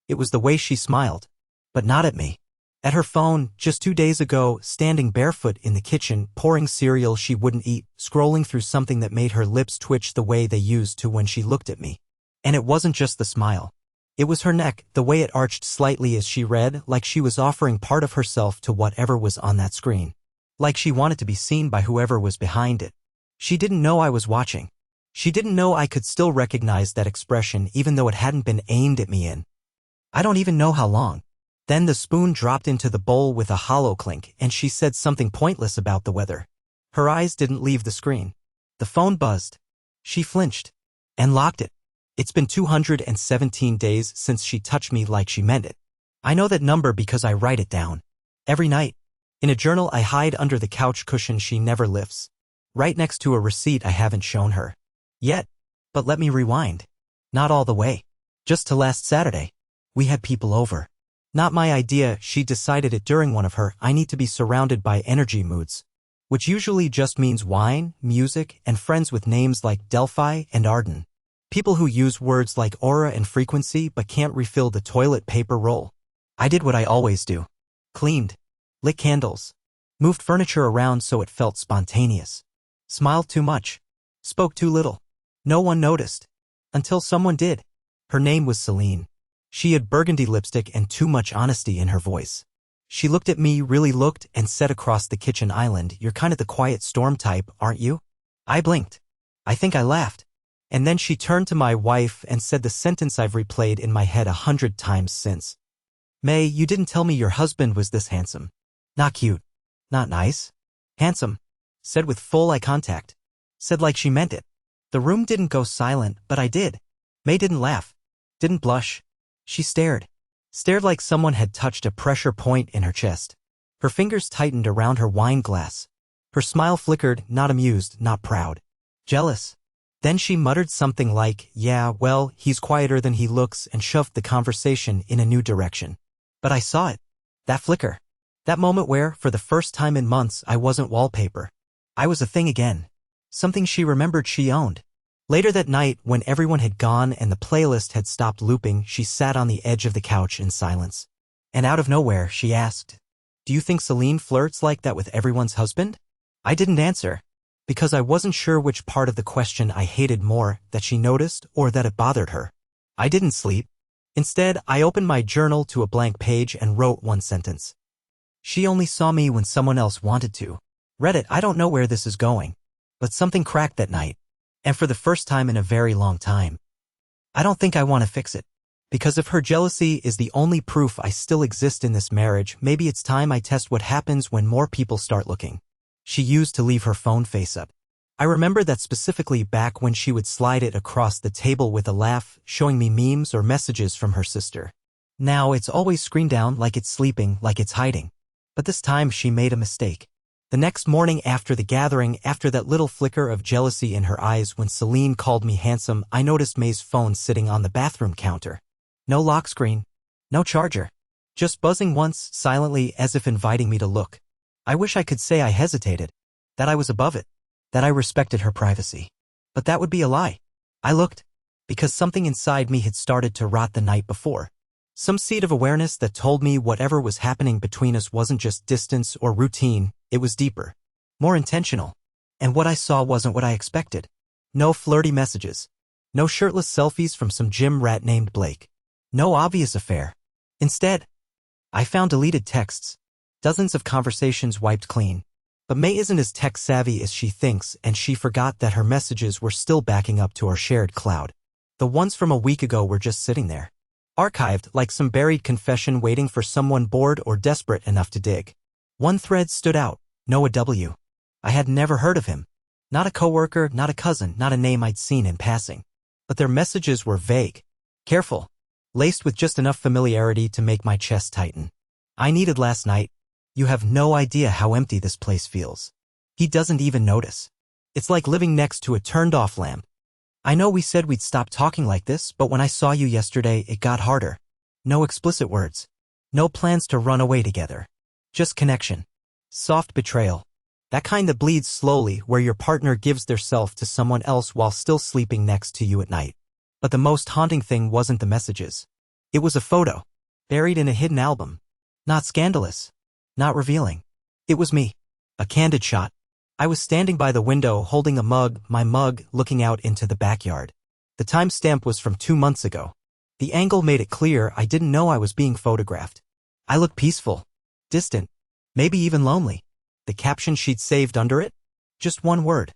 It was the way she smiled. But not at me. At her phone, just 2 days ago, standing barefoot in the kitchen, pouring cereal she wouldn't eat, scrolling through something that made her lips twitch the way they used to when she looked at me. And it wasn't just the smile. It was her neck, the way it arched slightly as she read, like she was offering part of herself to whatever was on that screen. Like she wanted to be seen by whoever was behind it. She didn't know I was watching. She didn't know I could still recognize that expression even though it hadn't been aimed at me in. I don't even know how long. Then the spoon dropped into the bowl with a hollow clink and she said something pointless about the weather. Her eyes didn't leave the screen. The phone buzzed. She flinched. And locked it. It's been 217 days since she touched me like she meant it. I know that number because I write it down. Every night. In a journal I hide under the couch cushion she never lifts. Right next to a receipt I haven't shown her. Yet. But let me rewind. Not all the way. Just to last Saturday. We had people over. Not my idea, she decided it during one of her I need to be surrounded by energy moods. Which usually just means wine, music, and friends with names like Delphi and Arden. People who use words like aura and frequency but can't refill the toilet paper roll. I did what I always do. Cleaned. Lit candles. Moved furniture around so it felt spontaneous. Smiled too much. Spoke too little. No one noticed. Until someone did. Her name was Celine. She had burgundy lipstick and too much honesty in her voice. She looked at me, really looked, and said across the kitchen island, "You're kind of the quiet storm type, aren't you?" I blinked. I think I laughed. And then she turned to my wife and said the sentence I've replayed in my head 100 times since. "May, you didn't tell me your husband was this handsome." Not cute. Not nice. Handsome. Said with full eye contact. Said like she meant it. The room didn't go silent, but I did. May didn't laugh. Didn't blush. She stared. Stared like someone had touched a pressure point in her chest. Her fingers tightened around her wine glass. Her smile flickered, not amused, not proud. Jealous. Then she muttered something like, "Yeah, well, he's quieter than he looks," and shoved the conversation in a new direction. But I saw it. That flicker. That moment where, for the first time in months, I wasn't wallpaper. I was a thing again. Something she remembered she owned. Later that night, when everyone had gone and the playlist had stopped looping, she sat on the edge of the couch in silence. And out of nowhere, she asked, "Do you think Celine flirts like that with everyone's husband?" I didn't answer. Because I wasn't sure which part of the question I hated more, that she noticed or that it bothered her. I didn't sleep. Instead, I opened my journal to a blank page and wrote one sentence. She only saw me when someone else wanted to. Read it, I don't know where this is going. But something cracked that night. And for the first time in a very long time. I don't think I want to fix it. Because if her jealousy is the only proof I still exist in this marriage, maybe it's time I test what happens when more people start looking. She used to leave her phone face up. I remember that specifically back when she would slide it across the table with a laugh, showing me memes or messages from her sister. Now it's always screened down like it's sleeping, like it's hiding. But this time she made a mistake. The next morning after the gathering, after that little flicker of jealousy in her eyes when Celine called me handsome, I noticed May's phone sitting on the bathroom counter. No lock screen. No charger. Just buzzing once, silently, as if inviting me to look. I wish I could say I hesitated. That I was above it. That I respected her privacy. But that would be a lie. I looked. Because something inside me had started to rot the night before. Some seed of awareness that told me whatever was happening between us wasn't just distance or routine, it was deeper. More intentional. And what I saw wasn't what I expected. No flirty messages. No shirtless selfies from some gym rat named Blake. No obvious affair. Instead, I found deleted texts. Dozens of conversations wiped clean. But May isn't as tech-savvy as she thinks, and she forgot that her messages were still backing up to our shared cloud. The ones from a week ago were just sitting there. Archived like some buried confession waiting for someone bored or desperate enough to dig. One thread stood out, Noah W. I had never heard of him. Not a coworker, not a cousin, not a name I'd seen in passing. But their messages were vague. Careful. Laced with just enough familiarity to make my chest tighten. I needed last night. You have no idea how empty this place feels. He doesn't even notice. It's like living next to a turned-off lamp. I know we said we'd stop talking like this, but when I saw you yesterday, it got harder. No explicit words. No plans to run away together. Just connection. Soft betrayal. That kind that bleeds slowly, where your partner gives their self to someone else while still sleeping next to you at night. But the most haunting thing wasn't the messages. It was a photo, buried in a hidden album. Not scandalous. Not revealing. It was me. A candid shot. I was standing by the window holding a mug, my mug looking out into the backyard. The timestamp was from 2 months ago. The angle made it clear I didn't know I was being photographed. I looked peaceful, distant, maybe even lonely. The caption she'd saved under it? Just one word.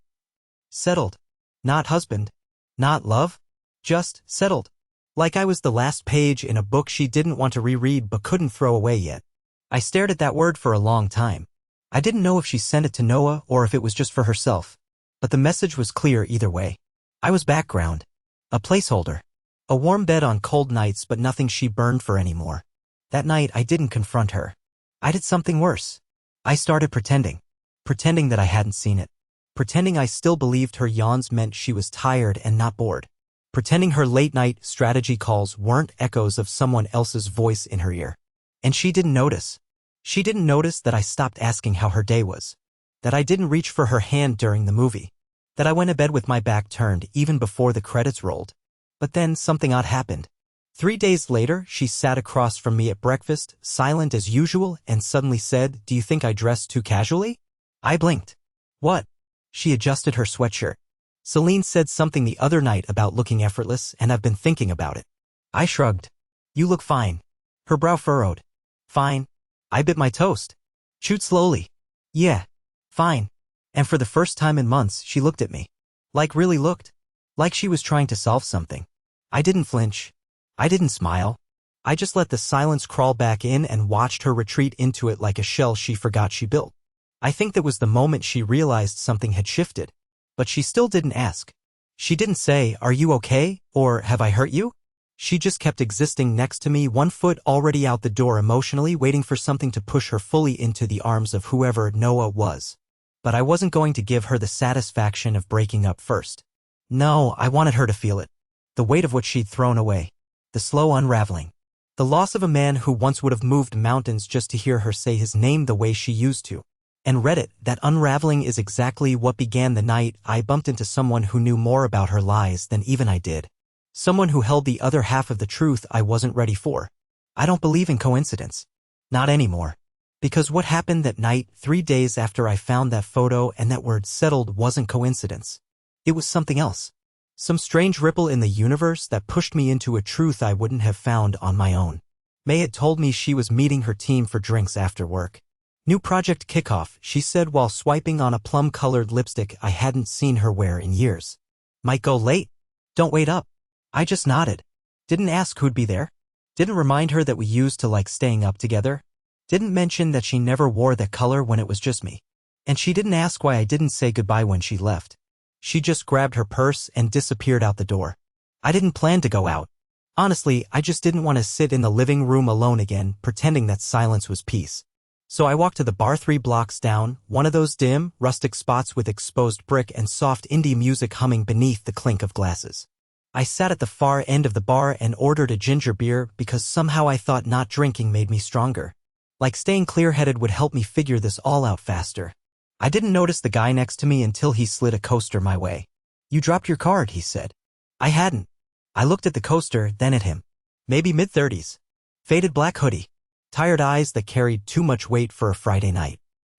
Settled. Not husband. Not love. Just settled. Like I was the last page in a book she didn't want to reread but couldn't throw away yet. I stared at that word for a long time. I didn't know if she sent it to Noah or if it was just for herself. But the message was clear either way. I was background. A placeholder. A warm bed on cold nights but nothing she burned for anymore. That night I didn't confront her. I did something worse. I started pretending. Pretending that I hadn't seen it. Pretending I still believed her yawns meant she was tired and not bored. Pretending her late-night strategy calls weren't echoes of someone else's voice in her ear. And she didn't notice. She didn't notice that I stopped asking how her day was. That I didn't reach for her hand during the movie. That I went to bed with my back turned even before the credits rolled. But then something odd happened. 3 days later, she sat across from me at breakfast, silent as usual, and suddenly said, "Do you think I dress too casually?" I blinked. What? She adjusted her sweatshirt. Celine said something the other night about looking effortless, and I've been thinking about it. I shrugged. You look fine. Her brow furrowed. Fine. I bit my toast. Chewed slowly. Yeah. Fine. And for the first time in months, she looked at me. Like really looked. Like she was trying to solve something. I didn't flinch. I didn't smile. I just let the silence crawl back in and watched her retreat into it like a shell she forgot she built. I think that was the moment she realized something had shifted. But she still didn't ask. She didn't say, "Are you okay?" or "Have I hurt you?" She just kept existing next to me, one foot already out the door emotionally, waiting for something to push her fully into the arms of whoever Noah was. But I wasn't going to give her the satisfaction of breaking up first. No, I wanted her to feel it. The weight of what she'd thrown away. The slow unraveling. The loss of a man who once would have moved mountains just to hear her say his name the way she used to. And read it, that unraveling is exactly what began the night I bumped into someone who knew more about her lies than even I did. Someone who held the other half of the truth I wasn't ready for. I don't believe in coincidence. Not anymore. Because what happened that night, 3 days after I found that photo and that word settled, wasn't coincidence. It was something else. Some strange ripple in the universe that pushed me into a truth I wouldn't have found on my own. May had told me she was meeting her team for drinks after work. New project kickoff, she said while swiping on a plum-colored lipstick I hadn't seen her wear in years. Might go late. Don't wait up. I just nodded. Didn't ask who'd be there. Didn't remind her that we used to like staying up together. Didn't mention that she never wore that color when it was just me. And she didn't ask why I didn't say goodbye when she left. She just grabbed her purse and disappeared out the door. I didn't plan to go out. Honestly, I just didn't want to sit in the living room alone again, pretending that silence was peace. So I walked to the bar 3 blocks down, one of those dim, rustic spots with exposed brick and soft indie music humming beneath the clink of glasses. I sat at the far end of the bar and ordered a ginger beer because somehow I thought not drinking made me stronger. Like staying clear-headed would help me figure this all out faster. I didn't notice the guy next to me until he slid a coaster my way. "You dropped your card," he said. I hadn't. I looked at the coaster, then at him. Maybe mid-30s. Faded black hoodie. Tired eyes that carried too much weight for a Friday night.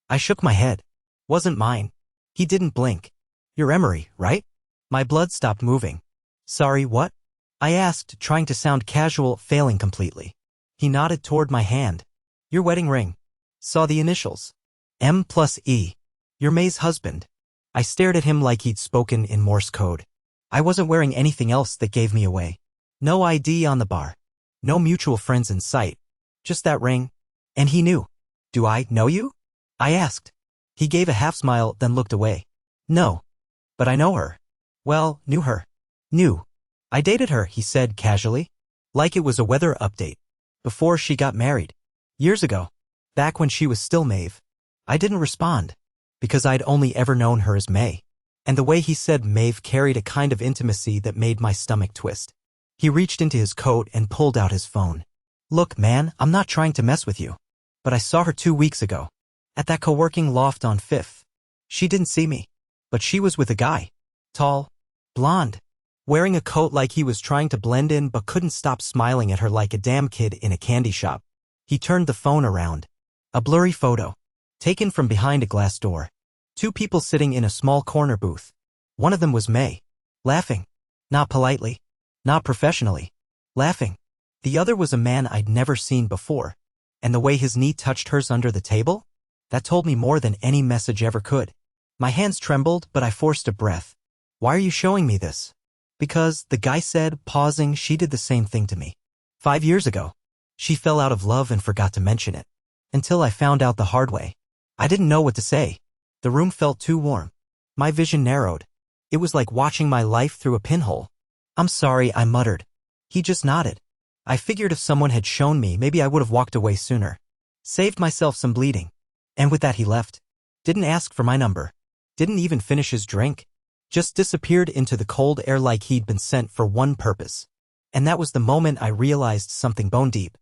I shook my head. Wasn't mine. He didn't blink. "You're Emery, right?" My blood stopped moving. "Sorry, what?" I asked, trying to sound casual, failing completely. He nodded toward my hand. "Your wedding ring." Saw the initials. M+E. "You're May's husband." I stared at him like he'd spoken in Morse code. I wasn't wearing anything else that gave me away. No ID on the bar. No mutual friends in sight. Just that ring. And he knew. "Do I know you?" I asked. He gave a half smile, then looked away. "No. But I know her." "Well, knew her." "Knew. I dated her," he said casually. Like it was a weather update. Before she got married. Years ago. Back when she was still Maeve. I didn't respond. Because I'd only ever known her as May. And the way he said Maeve carried a kind of intimacy that made my stomach twist. He reached into his coat and pulled out his phone. "Look, man, I'm not trying to mess with you. But I saw her 2 weeks ago. At that co-working loft on 5th. She didn't see me. But she was with a guy. Tall. Blonde. wearing a coat like he was trying to blend in but couldn't stop smiling at her like a damn kid in a candy shop. He turned the phone around. A blurry photo, taken from behind a glass door. Two people sitting in a small corner booth. One of them was May, laughing. Not politely, not professionally, laughing. The other was a man I'd never seen before, and the way his knee touched hers under the table? That told me more than any message ever could. My hands trembled, but I forced a breath. Why are you showing me this? Because, the guy said, pausing, she did the same thing to me. 5 years ago. She fell out of love and forgot to mention it. Until I found out the hard way. I didn't know what to say. The room felt too warm. My vision narrowed. It was like watching my life through a pinhole. I'm sorry, I muttered. He just nodded. I figured if someone had shown me, maybe I would have walked away sooner. Saved myself some bleeding. And with that he left. Didn't ask for my number. Didn't even finish his drink. Just disappeared into the cold air like he'd been sent for one purpose. And that was the moment I realized something bone deep.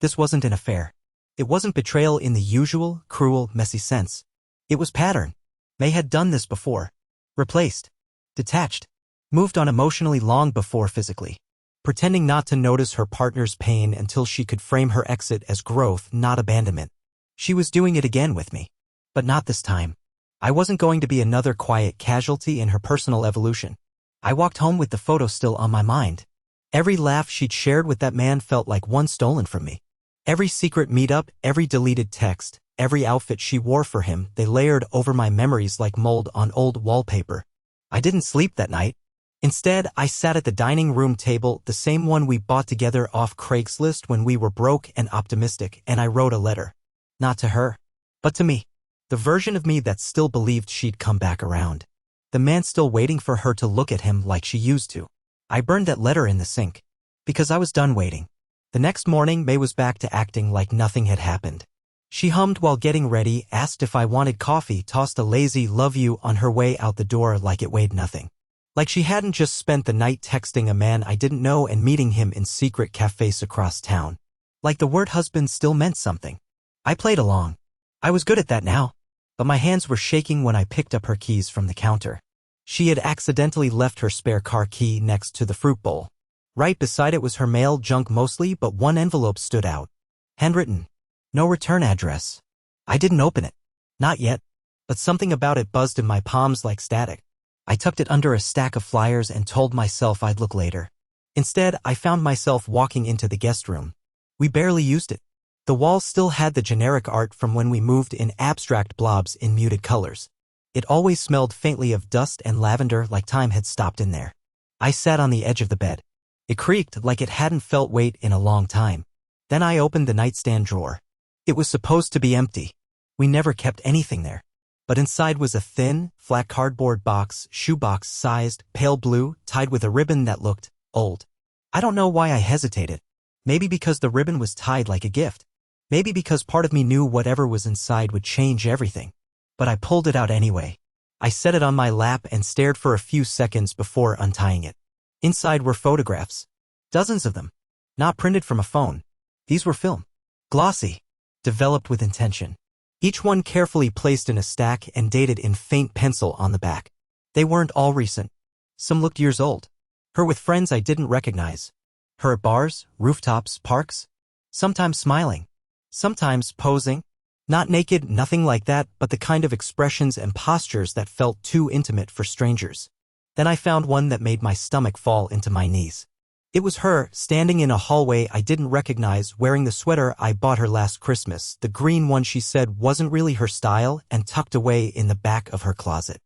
This wasn't an affair. It wasn't betrayal in the usual, cruel, messy sense. It was pattern. May had done this before. Replaced. Detached. Moved on emotionally long before physically. Pretending not to notice her partner's pain until she could frame her exit as growth, not abandonment. She was doing it again with me. But not this time. I wasn't going to be another quiet casualty in her personal evolution. I walked home with the photo still on my mind. Every laugh she'd shared with that man felt like one stolen from me. Every secret meetup, every deleted text, every outfit she wore for him, they layered over my memories like mold on old wallpaper. I didn't sleep that night. Instead, I sat at the dining room table, the same one we bought together off Craigslist when we were broke and optimistic, and I wrote a letter. Not to her, but to me. The version of me that still believed she'd come back around. The man still waiting for her to look at him like she used to. I burned that letter in the sink. Because I was done waiting. The next morning, May was back to acting like nothing had happened. She hummed while getting ready, asked if I wanted coffee, tossed a lazy love you on her way out the door like it weighed nothing. Like she hadn't just spent the night texting a man I didn't know and meeting him in secret cafes across town. Like the word husband still meant something. I played along. I was good at that now. But my hands were shaking when I picked up her keys from the counter. She had accidentally left her spare car key next to the fruit bowl. Right beside it was her mail, junk mostly, but one envelope stood out. Handwritten. No return address. I didn't open it. Not yet. But something about it buzzed in my palms like static. I tucked it under a stack of flyers and told myself I'd look later. Instead, I found myself walking into the guest room. We barely used it. The walls still had the generic art from when we moved in, abstract blobs in muted colors. It always smelled faintly of dust and lavender, like time had stopped in there. I sat on the edge of the bed. It creaked like it hadn't felt weight in a long time. Then I opened the nightstand drawer. It was supposed to be empty. We never kept anything there. But inside was a thin, flat cardboard box, shoebox sized, pale blue, tied with a ribbon that looked old. I don't know why I hesitated. Maybe because the ribbon was tied like a gift. Maybe because part of me knew whatever was inside would change everything. But I pulled it out anyway. I set it on my lap and stared for a few seconds before untying it. Inside were photographs. Dozens of them. Not printed from a phone. These were film. Glossy. Developed with intention. Each one carefully placed in a stack and dated in faint pencil on the back. They weren't all recent. Some looked years old. Her with friends I didn't recognize. Her at bars, rooftops, parks. Sometimes smiling. Sometimes posing. Not naked, nothing like that, but the kind of expressions and postures that felt too intimate for strangers. Then I found one that made my stomach fall into my knees. It was her, standing in a hallway I didn't recognize, wearing the sweater I bought her last Christmas, the green one she said wasn't really her style, and tucked away in the back of her closet.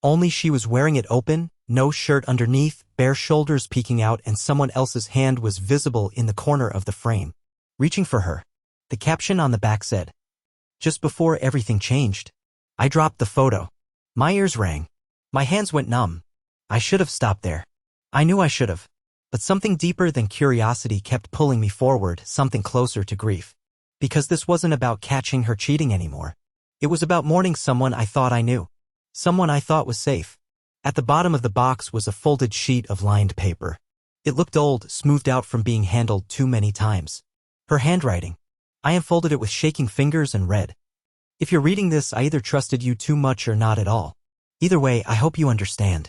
Only she was wearing it open, no shirt underneath, bare shoulders peeking out, and someone else's hand was visible in the corner of the frame. Reaching for her. The caption on the back said, "Just before everything changed." I dropped the photo. My ears rang. My hands went numb. I should have stopped there. I knew I should have. But something deeper than curiosity kept pulling me forward, something closer to grief. Because this wasn't about catching her cheating anymore. It was about mourning someone I thought I knew. Someone I thought was safe. At the bottom of the box was a folded sheet of lined paper. It looked old, smoothed out from being handled too many times. Her handwriting. I unfolded it with shaking fingers and read. "If you're reading this, I either trusted you too much or not at all. Either way, I hope you understand.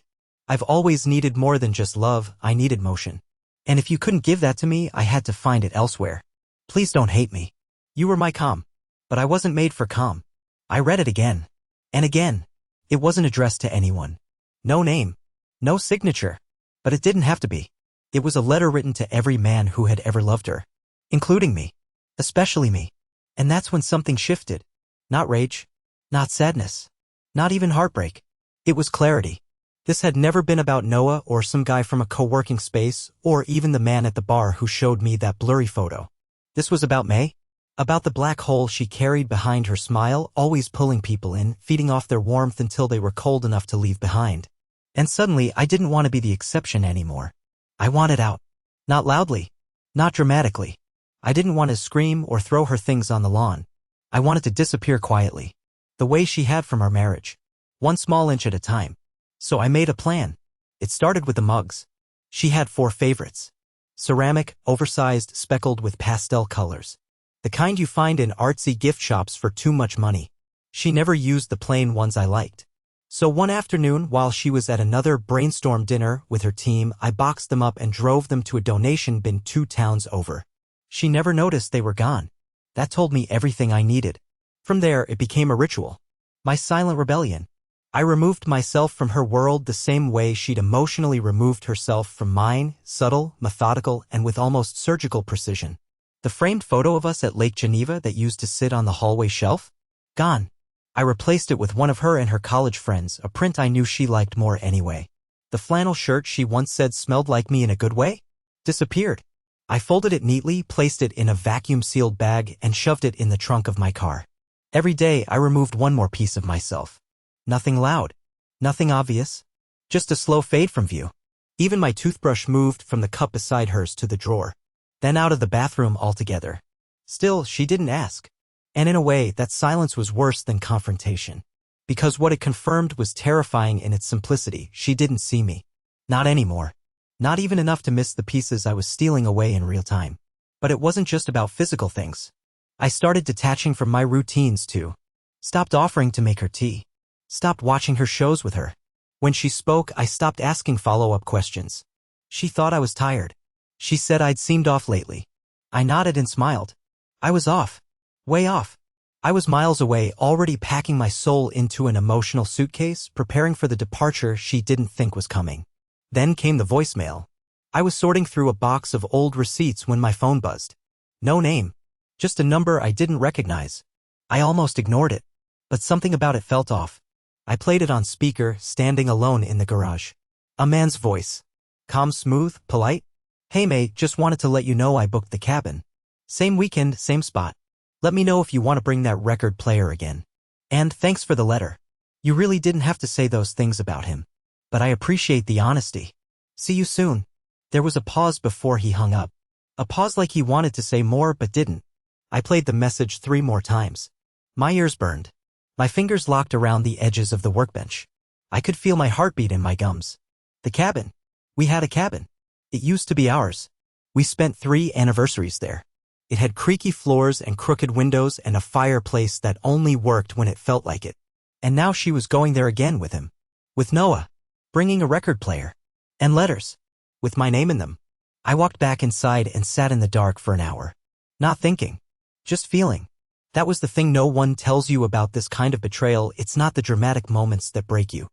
I've always needed more than just love, I needed motion. And if you couldn't give that to me, I had to find it elsewhere. Please don't hate me. You were my calm. But I wasn't made for calm. I read it again. And again. It wasn't addressed to anyone. No name. No signature. But it didn't have to be. It was a letter written to every man who had ever loved her. Including me. Especially me. And that's when something shifted. Not rage. Not sadness. Not even heartbreak. It was clarity. This had never been about Noah or some guy from a co-working space or even the man at the bar who showed me that blurry photo. This was about May. About the black hole she carried behind her smile, always pulling people in, feeding off their warmth until they were cold enough to leave behind. And suddenly, I didn't want to be the exception anymore. I wanted out. Not loudly. Not dramatically. I didn't want to scream or throw her things on the lawn. I wanted to disappear quietly. The way she had from our marriage. One small inch at a time. So I made a plan. It started with the mugs. She had 4 favorites. Ceramic, oversized, speckled with pastel colors. The kind you find in artsy gift shops for too much money. She never used the plain ones I liked. So one afternoon, while she was at another brainstorm dinner with her team, I boxed them up and drove them to a donation bin 2 towns over. She never noticed they were gone. That told me everything I needed. From there, it became a ritual. My silent rebellion. I removed myself from her world the same way she'd emotionally removed herself from mine, subtle, methodical, and with almost surgical precision. The framed photo of us at Lake Geneva that used to sit on the hallway shelf? Gone. I replaced it with one of her and her college friends, a print I knew she liked more anyway. The flannel shirt she once said smelled like me in a good way? Disappeared. I folded it neatly, placed it in a vacuum-sealed bag, and shoved it in the trunk of my car. Every day, I removed one more piece of myself. Nothing loud. Nothing obvious. Just a slow fade from view. Even my toothbrush moved from the cup beside hers to the drawer. Then out of the bathroom altogether. Still, she didn't ask. And in a way, that silence was worse than confrontation. Because what it confirmed was terrifying in its simplicity. She didn't see me. Not anymore. Not even enough to miss the pieces I was stealing away in real time. But it wasn't just about physical things. I started detaching from my routines too. Stopped offering to make her tea. Stopped watching her shows with her. When she spoke, I stopped asking follow-up questions. She thought I was tired. She said I'd seemed off lately. I nodded and smiled. I was off. Way off. I was miles away, already packing my soul into an emotional suitcase, preparing for the departure she didn't think was coming. Then came the voicemail. I was sorting through a box of old receipts when my phone buzzed. No name. Just a number I didn't recognize. I almost ignored it. But something about it felt off. I played it on speaker, standing alone in the garage. A man's voice. Calm, smooth, polite. Hey May, just wanted to let you know I booked the cabin. Same weekend, same spot. Let me know if you want to bring that record player again. And thanks for the letter. You really didn't have to say those things about him. But I appreciate the honesty. See you soon. There was a pause before he hung up. A pause like he wanted to say more but didn't. I played the message 3 more times. My ears burned. My fingers locked around the edges of the workbench. I could feel my heartbeat in my gums. The cabin. We had a cabin. It used to be ours. We spent 3 anniversaries there. It had creaky floors and crooked windows and a fireplace that only worked when it felt like it. And now she was going there again with him. With Noah. Bringing a record player. And letters. With my name in them. I walked back inside and sat in the dark for an hour. Not thinking. Just feeling. That was the thing no one tells you about this kind of betrayal. It's not the dramatic moments that break you.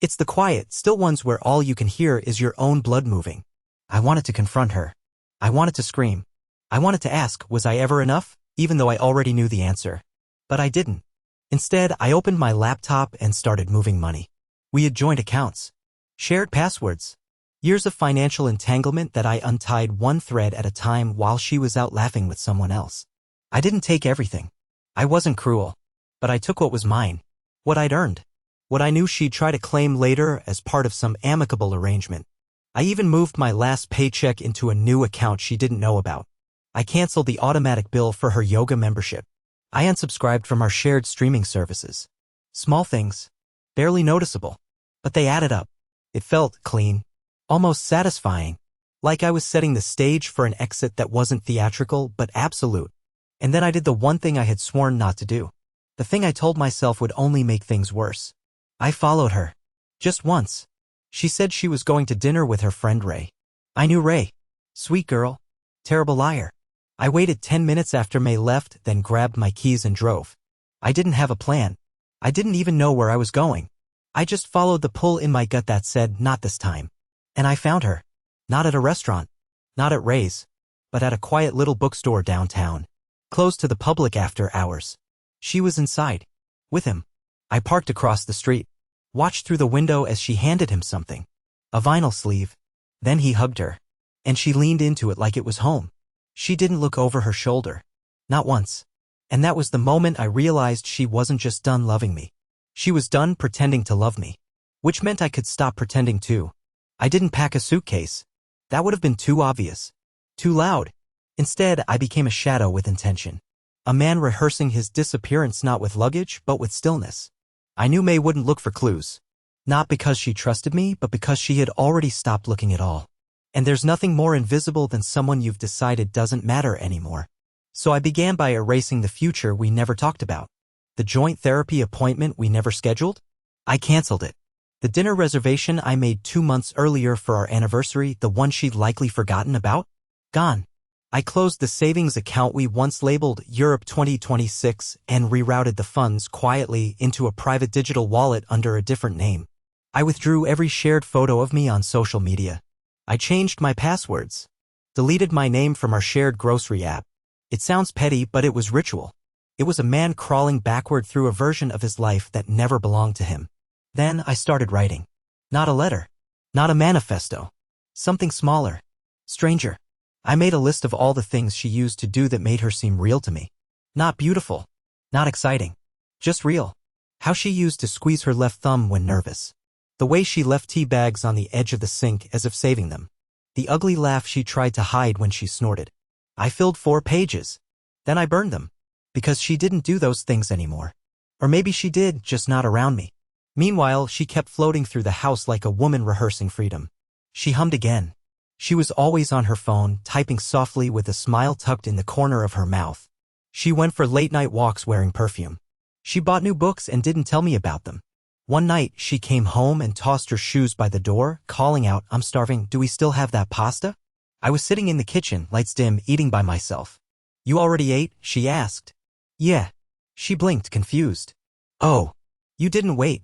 It's the quiet, still ones where all you can hear is your own blood moving. I wanted to confront her. I wanted to scream. I wanted to ask, was I ever enough? Even though I already knew the answer. But I didn't. Instead, I opened my laptop and started moving money. We had joint accounts. Shared passwords. Years of financial entanglement that I untied one thread at a time while she was out laughing with someone else. I didn't take everything. I wasn't cruel. But I took what was mine. What I'd earned. What I knew she'd try to claim later as part of some amicable arrangement. I even moved my last paycheck into a new account she didn't know about. I canceled the automatic bill for her yoga membership. I unsubscribed from our shared streaming services. Small things. Barely noticeable. But they added up. It felt clean. Almost satisfying. Like I was setting the stage for an exit that wasn't theatrical but absolute. And then I did the one thing I had sworn not to do. The thing I told myself would only make things worse. I followed her. Just once. She said she was going to dinner with her friend Ray. I knew Ray. Sweet girl. Terrible liar. I waited 10 minutes after May left, then grabbed my keys and drove. I didn't have a plan. I didn't even know where I was going. I just followed the pull in my gut that said, not this time. And I found her. Not at a restaurant. Not at Ray's. But at a quiet little bookstore downtown. Closed to the public after hours. She was inside. With him. I parked across the street. Watched through the window as she handed him something. A vinyl sleeve. Then he hugged her. And she leaned into it like it was home. She didn't look over her shoulder. Not once. And that was the moment I realized she wasn't just done loving me. She was done pretending to love me. Which meant I could stop pretending too. I didn't pack a suitcase. That would have been too obvious. Too loud. Instead, I became a shadow with intention. A man rehearsing his disappearance not with luggage, but with stillness. I knew May wouldn't look for clues. Not because she trusted me, but because she had already stopped looking at all. And there's nothing more invisible than someone you've decided doesn't matter anymore. So I began by erasing the future we never talked about. The joint therapy appointment we never scheduled? I canceled it. The dinner reservation I made 2 months earlier for our anniversary, the one she'd likely forgotten about? Gone. I closed the savings account we once labeled Europe 2026 and rerouted the funds quietly into a private digital wallet under a different name. I withdrew every shared photo of me on social media. I changed my passwords. Deleted my name from our shared grocery app. It sounds petty, but it was ritual. It was a man crawling backward through a version of his life that never belonged to him. Then I started writing. Not a letter. Not a manifesto. Something smaller. Stranger. I made a list of all the things she used to do that made her seem real to me. Not beautiful. Not exciting. Just real. How she used to squeeze her left thumb when nervous. The way she left tea bags on the edge of the sink as if saving them. The ugly laugh she tried to hide when she snorted. I filled 4 pages. Then I burned them. Because she didn't do those things anymore. Or maybe she did, just not around me. Meanwhile, she kept floating through the house like a woman rehearsing freedom. She hummed again. She was always on her phone, typing softly with a smile tucked in the corner of her mouth. She went for late-night walks wearing perfume. She bought new books and didn't tell me about them. One night, she came home and tossed her shoes by the door, calling out, "I'm starving, do we still have that pasta?" I was sitting in the kitchen, lights dim, eating by myself. "You already ate?" she asked. "Yeah." She blinked, confused. "Oh. You didn't wait.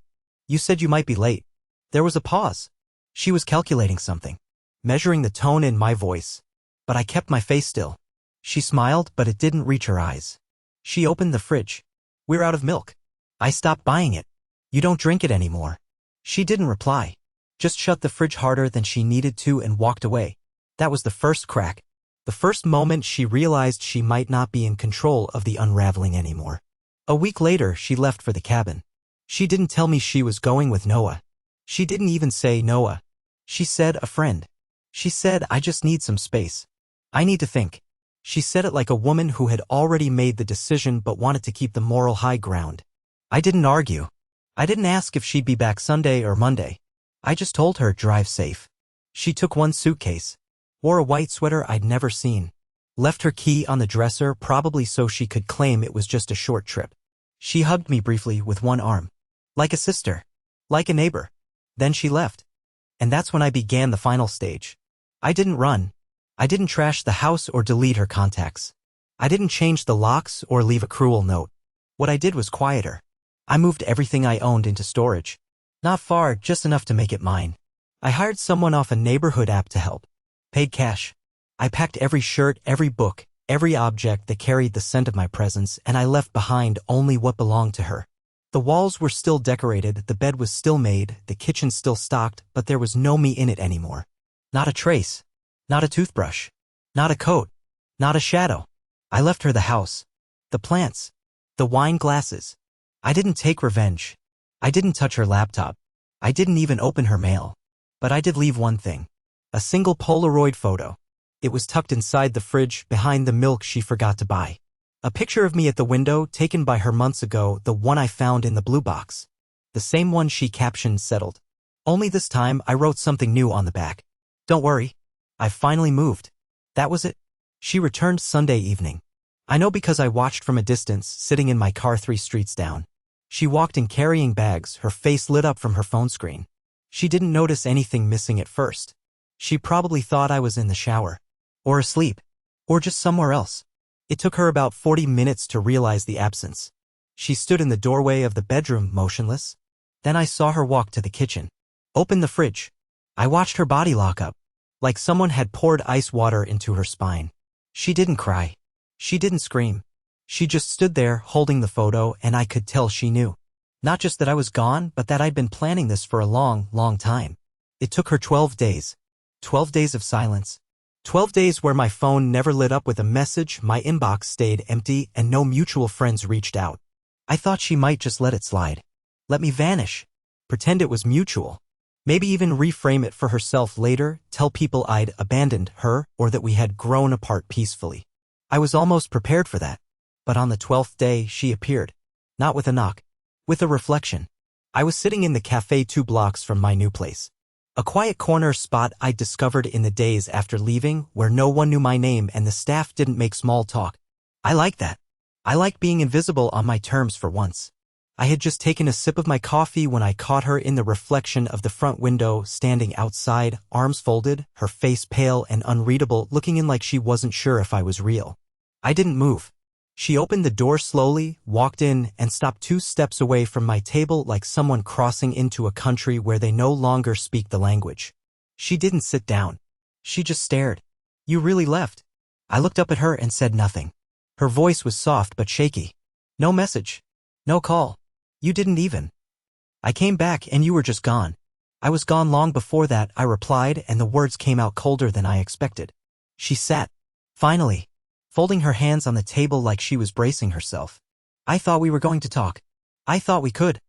You said you might be late." There was a pause. She was calculating something. Measuring the tone in my voice. But I kept my face still. She smiled, but it didn't reach her eyes. She opened the fridge. "We're out of milk." I stopped buying it. "You don't drink it anymore." She didn't reply. Just shut the fridge harder than she needed to and walked away. That was the first crack. The first moment she realized she might not be in control of the unraveling anymore. A week later, she left for the cabin. She didn't tell me she was going with Noah. She didn't even say Noah. She said a friend. She said, "I just need some space. I need to think." She said it like a woman who had already made the decision but wanted to keep the moral high ground. I didn't argue. I didn't ask if she'd be back Sunday or Monday. I just told her, "Drive safe." She took one suitcase. Wore a white sweater I'd never seen. Left her key on the dresser, probably so she could claim it was just a short trip. She hugged me briefly with one arm. Like a sister. Like a neighbor. Then she left. And that's when I began the final stage. I didn't run. I didn't trash the house or delete her contacts. I didn't change the locks or leave a cruel note. What I did was quieter. I moved everything I owned into storage. Not far, just enough to make it mine. I hired someone off a neighborhood app to help. Paid cash. I packed every shirt, every book, every object that carried the scent of my presence, and I left behind only what belonged to her. The walls were still decorated, the bed was still made, the kitchen still stocked, but there was no me in it anymore. Not a trace. Not a toothbrush. Not a coat. Not a shadow. I left her the house. The plants. The wine glasses. I didn't take revenge. I didn't touch her laptop. I didn't even open her mail. But I did leave one thing. A single Polaroid photo. It was tucked inside the fridge, behind the milk she forgot to buy. A picture of me at the window, taken by her months ago, the one I found in the blue box. The same one she captioned settled. Only this time I wrote something new on the back. "Don't worry. I've finally moved." That was it. She returned Sunday evening. I know because I watched from a distance, sitting in my car 3 streets down. She walked in carrying bags, her face lit up from her phone screen. She didn't notice anything missing at first. She probably thought I was in the shower. Or asleep. Or just somewhere else. It took her about 40 minutes to realize the absence. She stood in the doorway of the bedroom, motionless. Then I saw her walk to the kitchen. Open the fridge. I watched her body lock up. Like someone had poured ice water into her spine. She didn't cry. She didn't scream. She just stood there, holding the photo, and I could tell she knew. Not just that I was gone, but that I'd been planning this for a long, long time. It took her 12 days. 12 days of silence. 12 days where my phone never lit up with a message, my inbox stayed empty, and no mutual friends reached out. I thought she might just let it slide. Let me vanish. Pretend it was mutual. Maybe even reframe it for herself later, tell people I'd abandoned her or that we had grown apart peacefully. I was almost prepared for that. But on the 12th day, she appeared. Not with a knock. With a reflection. I was sitting in the cafe 2 blocks from my new place. A quiet corner spot I'd discovered in the days after leaving, where no one knew my name and the staff didn't make small talk. I liked that. I liked being invisible on my terms for once. I had just taken a sip of my coffee when I caught her in the reflection of the front window, standing outside, arms folded, her face pale and unreadable, looking in like she wasn't sure if I was real. I didn't move. She opened the door slowly, walked in, and stopped 2 steps away from my table like someone crossing into a country where they no longer speak the language. She didn't sit down. She just stared. You really left? I looked up at her and said nothing. Her voice was soft but shaky. No message. No call. You didn't even. I came back and you were just gone. I was gone long before that, I replied, and the words came out colder than I expected. She sat. Finally. Folding her hands on the table like she was bracing herself. I thought we were going to talk. I thought we could.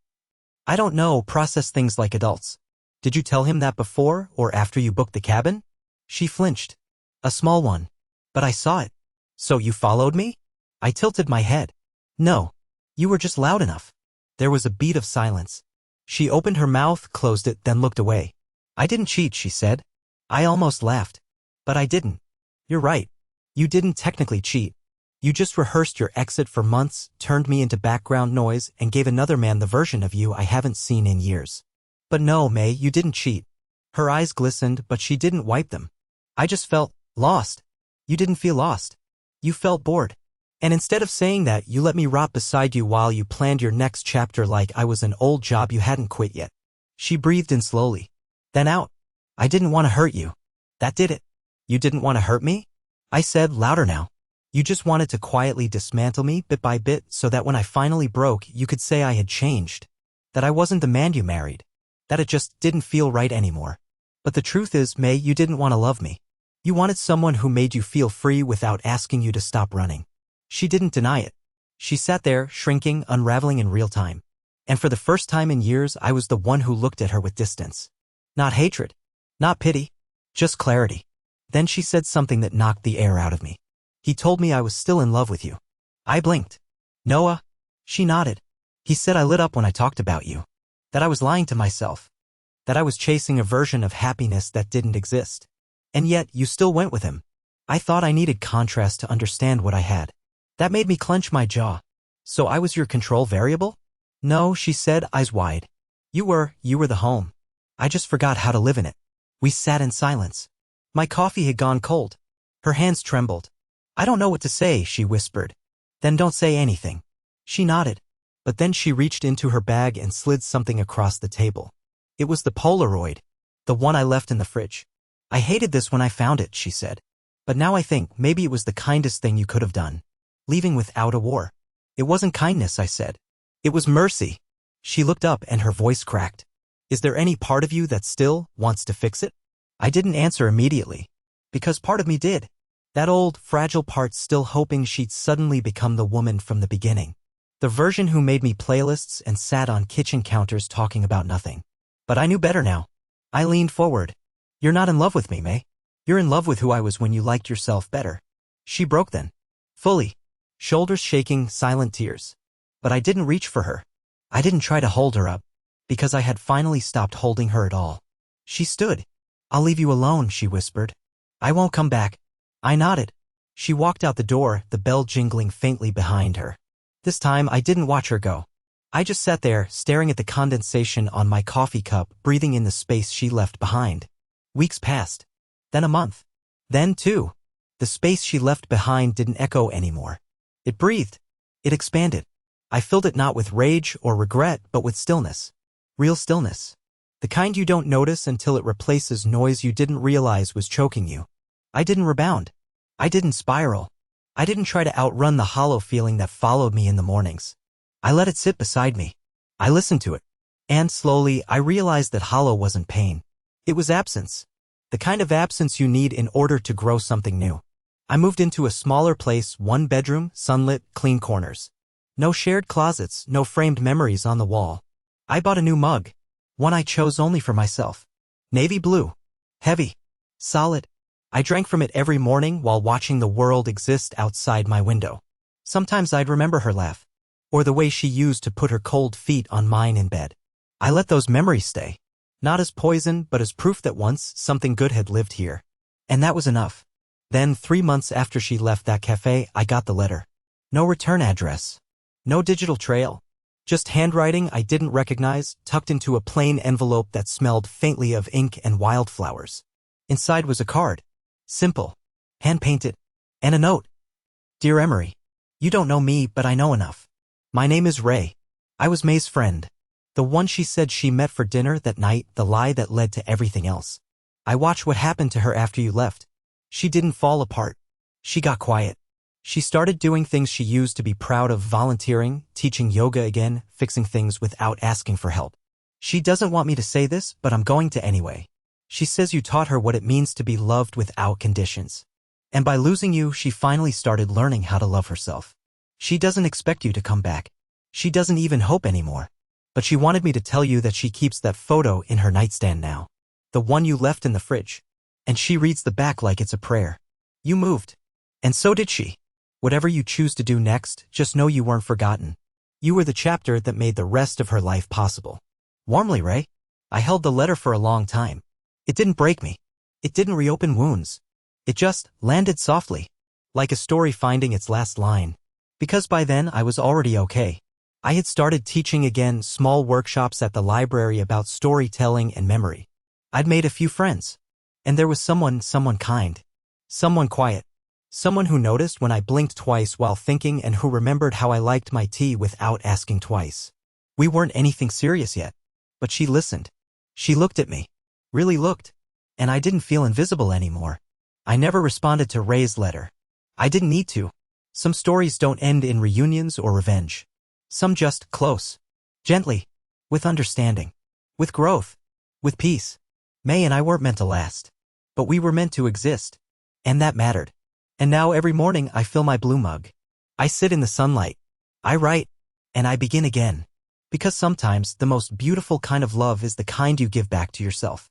I don't know, process things like adults. Did you tell him that before or after you booked the cabin? She flinched. A small one. But I saw it. So you followed me? I tilted my head. No. You were just loud enough. There was a beat of silence. She opened her mouth, closed it, then looked away. I didn't cheat, she said. I almost laughed. But I didn't. You're right. You didn't technically cheat. You just rehearsed your exit for months, turned me into background noise, and gave another man the version of you I haven't seen in years. But no, May, you didn't cheat. Her eyes glistened, but she didn't wipe them. I just felt lost. You didn't feel lost. You felt bored. And instead of saying that, you let me rot beside you while you planned your next chapter like I was an old job you hadn't quit yet. She breathed in slowly. Then out. I didn't want to hurt you. That did it. You didn't want to hurt me? I said, louder now. You just wanted to quietly dismantle me bit by bit so that when I finally broke, you could say I had changed. That I wasn't the man you married. That it just didn't feel right anymore. But the truth is, May, you didn't want to love me. You wanted someone who made you feel free without asking you to stop running. She didn't deny it. She sat there, shrinking, unraveling in real time. And for the first time in years, I was the one who looked at her with distance. Not hatred. Not pity. Just clarity. Then she said something that knocked the air out of me. He told me I was still in love with you. I blinked. Noah? She nodded. He said I lit up when I talked about you. That I was lying to myself. That I was chasing a version of happiness that didn't exist. And yet, you still went with him. I thought I needed contrast to understand what I had. That made me clench my jaw. So I was your control variable? No, she said, eyes wide. You were the home. I just forgot how to live in it. We sat in silence. My coffee had gone cold. Her hands trembled. I don't know what to say, she whispered. Then don't say anything. She nodded. But then she reached into her bag and slid something across the table. It was the Polaroid. The one I left in the fridge. I hated this when I found it, she said. But now I think maybe it was the kindest thing you could have done. Leaving without a war. It wasn't kindness, I said. It was mercy. She looked up and her voice cracked. Is there any part of you that still wants to fix it? I didn't answer immediately. Because part of me did. That old, fragile part still hoping she'd suddenly become the woman from the beginning. The version who made me playlists and sat on kitchen counters talking about nothing. But I knew better now. I leaned forward. You're not in love with me, May. You're in love with who I was when you liked yourself better. She broke then. Fully. Shoulders shaking, silent tears. But I didn't reach for her. I didn't try to hold her up. Because I had finally stopped holding her at all. She stood. I'll leave you alone, she whispered. I won't come back. I nodded. She walked out the door, the bell jingling faintly behind her. This time I didn't watch her go. I just sat there, staring at the condensation on my coffee cup, breathing in the space she left behind. Weeks passed. Then a month. Then 2. The space she left behind didn't echo anymore. It breathed. It expanded. I filled it not with rage or regret, but with stillness. Real stillness. The kind you don't notice until it replaces noise you didn't realize was choking you. I didn't rebound. I didn't spiral. I didn't try to outrun the hollow feeling that followed me in the mornings. I let it sit beside me. I listened to it. And slowly, I realized that hollow wasn't pain. It was absence. The kind of absence you need in order to grow something new. I moved into a smaller place, 1 bedroom, sunlit, clean corners. No shared closets, no framed memories on the wall. I bought a new mug. One I chose only for myself. Navy blue. Heavy. Solid. I drank from it every morning while watching the world exist outside my window. Sometimes I'd remember her laugh. Or the way she used to put her cold feet on mine in bed. I let those memories stay. Not as poison, but as proof that once something good had lived here. And that was enough. Then 3 months after she left that cafe, I got the letter. No return address. No digital trail. Just handwriting I didn't recognize, tucked into a plain envelope that smelled faintly of ink and wildflowers. Inside was a card. Simple. Hand-painted. And a note. Dear Emery, you don't know me, but I know enough. My name is Ray. I was May's friend. The one she said she met for dinner that night, the lie that led to everything else. I watched what happened to her after you left. She didn't fall apart. She got quiet. She started doing things she used to be proud of, volunteering, teaching yoga again, fixing things without asking for help. She doesn't want me to say this, but I'm going to anyway. She says you taught her what it means to be loved without conditions. And by losing you, she finally started learning how to love herself. She doesn't expect you to come back. She doesn't even hope anymore. But she wanted me to tell you that she keeps that photo in her nightstand now. The one you left in the fridge. And she reads the back like it's a prayer. You moved. And so did she. Whatever you choose to do next, just know you weren't forgotten. You were the chapter that made the rest of her life possible. Warmly, Ray. I held the letter for a long time. It didn't break me. It didn't reopen wounds. It just landed softly. Like a story finding its last line. Because by then I was already okay. I had started teaching again, small workshops at the library about storytelling and memory. I'd made a few friends. And there was someone kind. Someone quiet. Someone who noticed when I blinked twice while thinking and who remembered how I liked my tea without asking twice. We weren't anything serious yet. But she listened. She looked at me. Really looked. And I didn't feel invisible anymore. I never responded to Ray's letter. I didn't need to. Some stories don't end in reunions or revenge. Some just close. Gently. With understanding. With growth. With peace. May and I weren't meant to last. But we were meant to exist. And that mattered. And now every morning I fill my blue mug. I sit in the sunlight. I write. And I begin again. Because sometimes the most beautiful kind of love is the kind you give back to yourself.